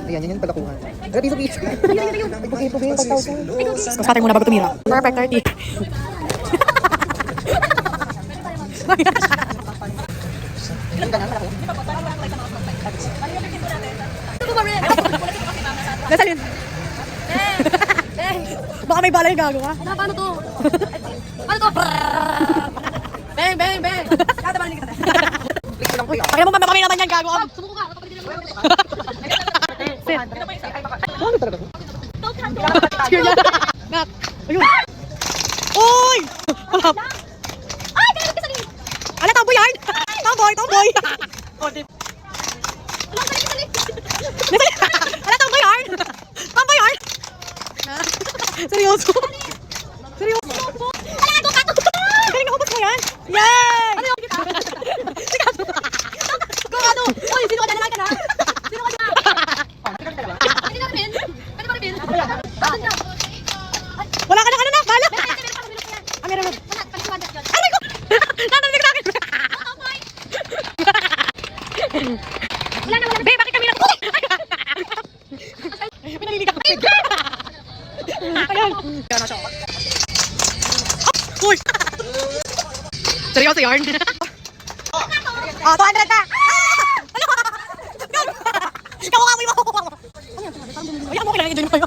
Ayan, yan yung palakuhan. Pero dito, please. Ipog-ipog yung 5,000. Mas patay muna bago tumira. Perfect 30. Nasalin. Baka may bala yung gago ka. Paano to? Paano to? Bang, bang, bang. Kata ba kita? Kaya mo mamamay naman yan gago. Sumuko ka. Kapag hindi naman. Bakit talaga? Cheer niya. Nak. Ayun. Uy! Wala. Ay, kaya ka sanin. Ala, tomboy yarn. Tomboy, tomboy. Ala, tomboy yarn. Tomboy yarn. Seryoso. Seryoso. Ala, go ka to. Galing naubos mo yan. Yay! Ano yung kita? Go ka to. Uy, sino ka dyan? Lalaki ka na? Sino ka dyan? Pwede na rin. Pwede pa rin. Asan ka? Wala ka na, ano na, bala. Ah, meron na. Aray ko! Natanig sa akin. Wala na. Be, bakit kami na? Pinaliliga ko. Ayan. Uy! Seryoso yarn? Oh, 200 ka! Kakuha mo yung makukuha mo. Ayan mo, kailangan i-join mo kayo.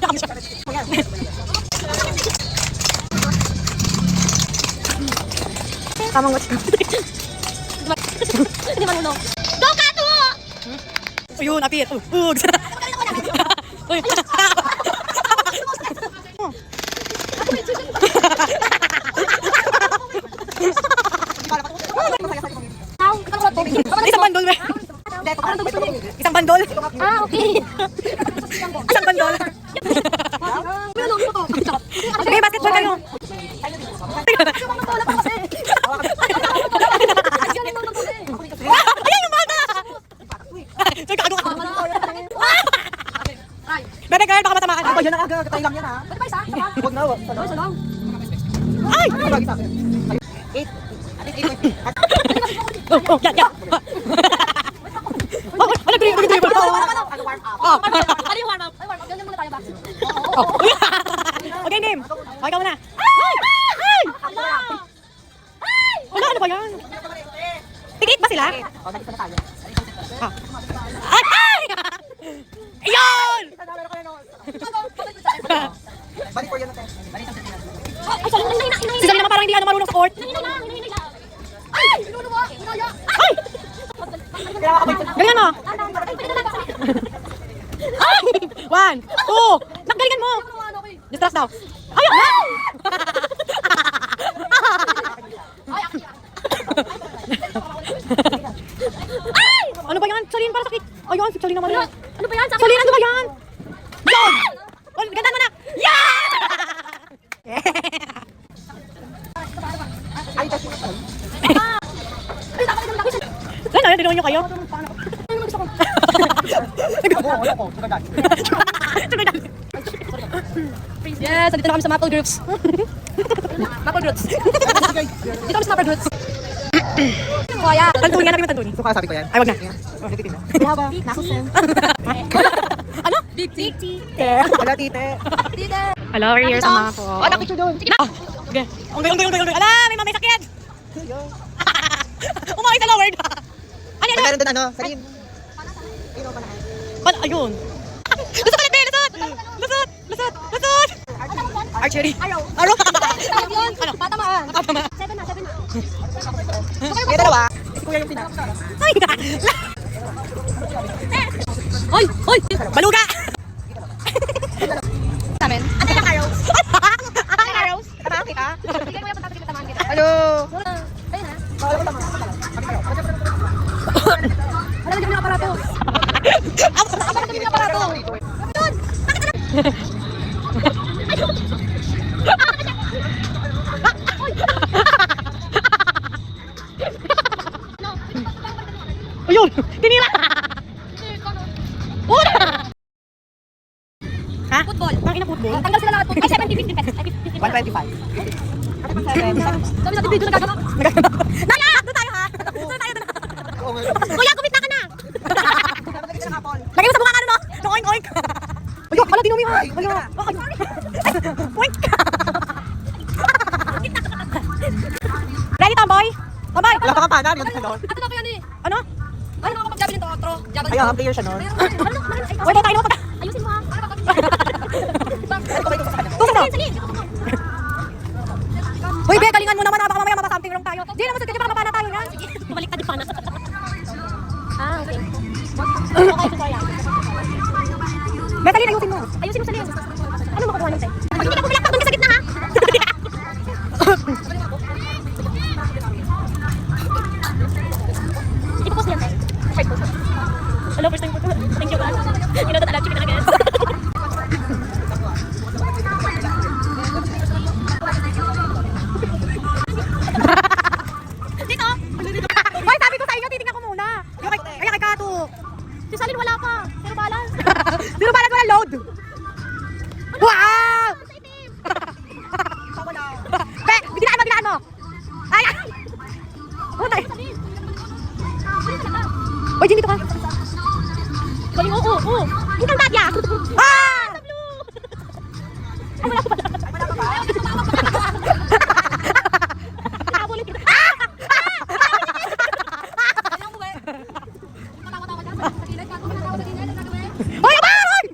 Tamang watch ko. Hindi marunong. Go ka to! Ayun, apit. Ugs. Uy. Isang bandol, be. Isang bandol. Ah, okay. Isang bandol. Sige, basketball kayo. Ayan yung bata! Sige, kago ka. Bebe girl, baka matamaan. Ako, yan ang aga. Katay lang yan, ha? Pwede ba isa? Huwag na, huwag. Isa lang. Ay! Lagi sa akin. 8. At least 8.5. Oh, yan, yan. Oh, ano green, green, green. Oh. Ano yung warm up? Ay, warm up. Ganyan muna tayo ba? Oh. Okay, game. Okay ka muna. Ay! Ay! Wala, ano ba yan? Tigit ba sila? O, nagisa na tayo. Ah. Ay! Ay! Ayun! Balik for yan natin. Balik sa sila. Ay, sorry. Hinahinay. Si Zali naman parang hindi ano marunong sa court. Hinahinay lang. Hinahinay lang. Ay! Pinuluwa. Hinaya. Ay! Kaya ako Galingan mo. Ay, pwede na lang. Ay! 1, 2. Nagalingan mo. Distract daw. Ay! Ay! Ay! Ano ba yan? Salin, para sakit. Ayun, si Salin naman yan. Ano ba yan? Salin, ano ba yan? Yun! Oh, ganda mo na. Yeah! Ay, that's it. Ay, dapat ito lang. Ano, tinawin nyo kayo? Ay, gusto ko. Ako, sugar daddy. Yes, dito na kami sa Maple Groups. Maple Groups. Dito kami sa Maple Groups. Kaya. Tantuni, hanapin mo tantuni. So, kasabi ko yan. Ay, wag na. Oh, hindi tina. Haba. Nakusin. Ano? Big T. Wala, tite. Tita. Hello, we're here sa mga po. Oh, nakita doon. Sige na! Okay. Unggoy. Ala, may mamay sakit! Umakay sa lower na! Ano yan? Meron doon, ano, Sarin. Ayun! Lusot ulit, be! Lusot! Archery! Araw. Araw! Tawag yun. Ano? Tatamaan. Tama. 7 na. Kaya dalawa. Si kuya yung tina. Ay! Hoy! Baluga! Amin. Ate ng arrows. Ate ng arrows. Tamaan kita. Sige, kuya, punta kita tamaan kita. Hello. Ayun ha. Bawal ko tama. Wala lagyan mo ng aparato. Aparato mo ng aparato. Doon. Bakit ano? Ayun! Tinira! Una! Ha? Football. Ang ina football? Tanggal sila lahat. Ay, 70, 50 pesos. Ay, 50 pesos. 125. Sabi sa video nagagawa. Naya! Doon tayo ha! Doon tayo doon. Oo nga. Kuya, kumit na ka na! Dapat lagyan ng apple. Lagay mo sa bunga ano no? No oink Oink! Ayun, ala, dinumi ha. Ayun. Oink! Ready, tomboy? Tomboy! Wala pa kang pana, hindi ka doon. Ito na ko yan eh. Ano? Ano ako mag-javelin to, outro? Javelin. Ayun, player siya noon. Wait, tayo naman. Ayusin mo ha. Tusan mo. Uy, Be, galingan mo naman. Baka mamaya mapasamping wrong tayo. Di naman, sige, baka mapana tayo yan. Bumalik ka di pa na. Ah, okay. Be, Salin, ayusin mo. Ayusin mo sa liyan. Ano makukuha niyo, Te? Hindi ka bumilak doon ka sa gitna ha. Ipopost niyan, Te. Side post. Hello, first time po. Thank you, guys. You know that I love chicken nuggets. Dito. Hoy, sabi ko sa inyo, titingnan ko muna. Ay, kay Kato. Si Salin wala pa. Pero balance. Sino ba wala load? Wow! Sa itim. Be, bilaan mo. Ay! Unay. Uy, Jin, dito ka. Galing, oo. Hintang dadya. Ah! Ay, wala pa pala. Nakabulin kita. Hoy, abaron!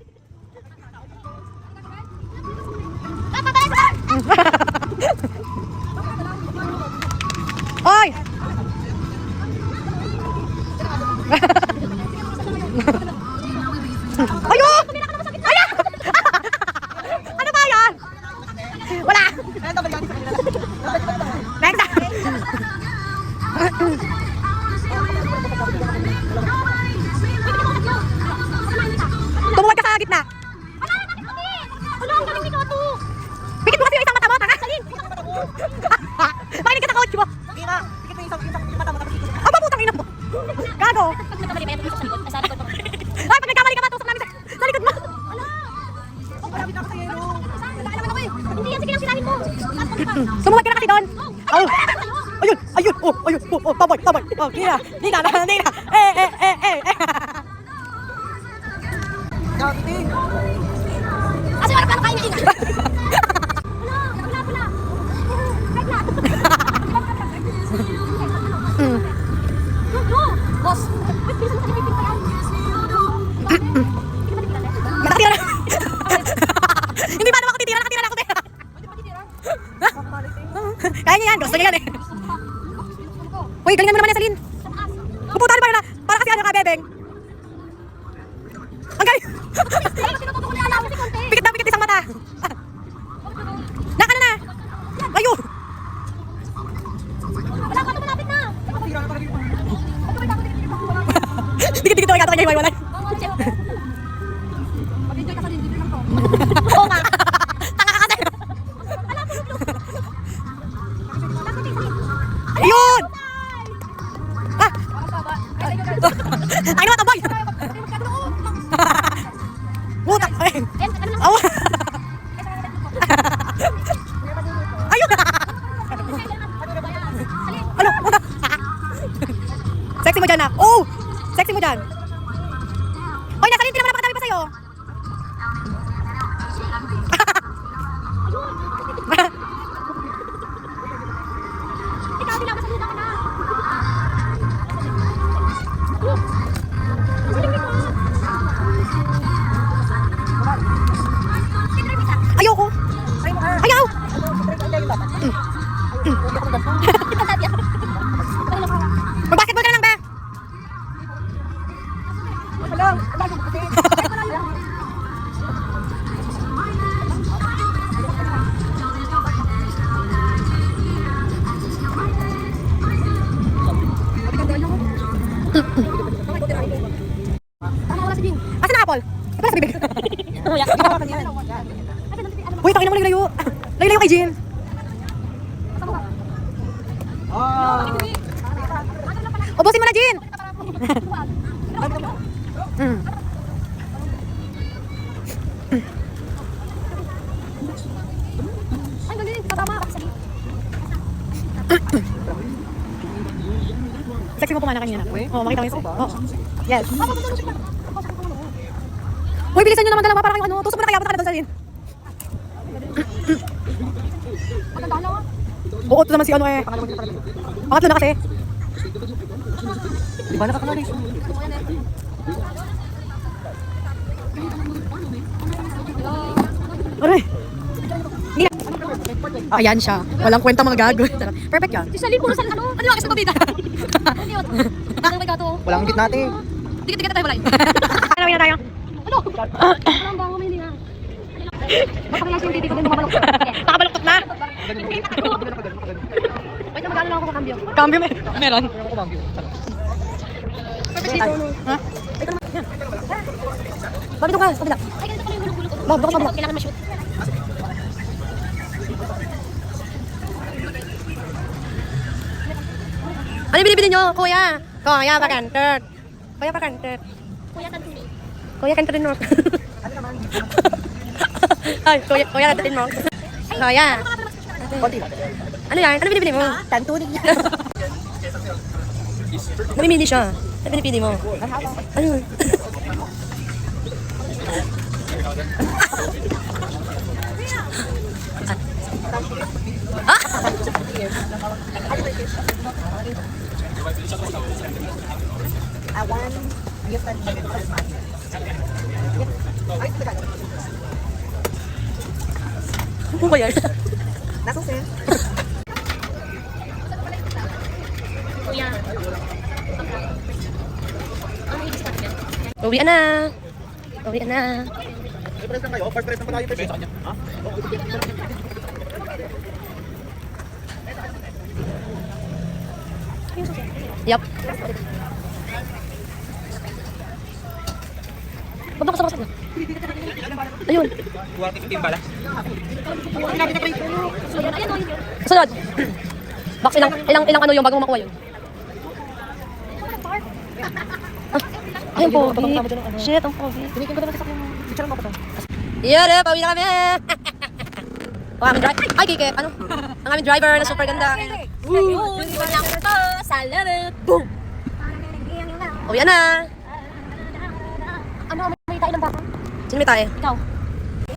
Hoy! Ayo! Ayo! Ano ba yan? Wala! Next! Tumuwag ka sa gitna. Ano ang galing ni Kato? Pikit mo kasi yung isang mata mo, tanga! Makinig ka sa coach mo. Hindi na. Pikit mo yung isang mata mo tapos ito. Aba, putang ina mo. Gago. Pag nagkamali ba yan, tusok sa likod. Ay, sa likod mo. Ay, pag nagkamali ka ba, tusok namin sa likod mo. Malapit na ako sa yelo. Wala naman ako eh. Hindi yan, sige lang sinahin mo. Sumuwag ka na kasi doon. Oh. Ayun. Oh, taboy. Oh, di na. Eh. Dati. Kasi wala paano kain niya ina. Wala. Boss. Nakatira na. Hindi ba naman ako titira? Nakatira na ako. Kaya niya yan. Gusto niya yan eh. Uy, galingan mo naman yan, Salin. Pupuntahan ba na? Para kasi ano ka, bebeng. Ang galing. Pikit isang mata. Naka na. Ayun. Wala ka, malapit na. Tira na talaga yung Dikit-dikit ako kaya hiwa-hiwalay. Mag-enjoy ka sa din, lang to. Oo nga. Tanga ka kasi. Ayun. Ah. Ay, naman, taboy. Putak. Ay. Aw. Ayun. Ano? Sexy mo dyan ah. Oh! Sexy mo dyan. Hoy, nasa linti naman napakadami pa sa'yo. Ikaw, di lang masalita ka na. Ayoko. Ayaw. Mag-basketball ka na lang, be. Asan ang apple? Wala sa bibig. Uy, tangin mo layo. Layo kay Jean. Ubusin mo na, Jean. Ay, galing. Tatama ka sa likod. Sexy mo pumana kanina. Oo, makita mo yun. Oo. Yes. Hoy, bilisan nyo naman dalawa para kayong ano. Tusok mo na kaya, punta ka na doon sa rin. Oo, ito naman si ano eh. Pangatlo na kasi. Di ba nakakalari? Aray. Ayan siya. Walang kwenta mga gago. Perfect yan. Si Salim, puro sa ano? Ano yung akas na pabita? Ano yun? Ang may gato. Walang git natin. Dikit-dikit na tayo malay. Ano na tayo? Ano? Ang bango may hindi na. Baka kaya yung titi ko din bumabalok. Nakabaluktot na. Wait na, mag-ano lang ako kakambyo. Cambio meron. Perfect dito. Ha? Babi doon ka, sa kabila. Ay, ganito pala yung gulog-gulog. Bob, doon ka sa kabila. Kailangan ma-shoot. Ano yung binibili nyo, kuya? Kuya, pakantot. Kuya, pakantot. Kuya, kantunin. Kuya, kantunin mo. Ay, kuya, kantunin mo. Kuya. Konti lang. Ano yan? Ano binibili mo? Tantunin niya. Namimili siya. Ano pinipili mo? Ano yun? Awan. Gift and Christmas. Ay, teka. Ano ba yan? Nasa sen. Uwian na. Uwian na. Surprise lang kayo. First prize na pala yung presyo sa kanya. Ha? Yup. Babak sa na. Ayun. Kuha kita yung bala. Sunod. Box ilang ano yung bago mo makuha yun. Ah, ayun po. Shit, ang pogi. Tinikin ko naman kasi yung picture mo ko to. Yun, pauwi na kami. O, aming driver. Ay, kike. Ano? Ang aming driver na super ganda. Yun, walang to sa larit. Boom! Uwi na. Ano, may tayo ng baka? Sino may tayo? Ikaw.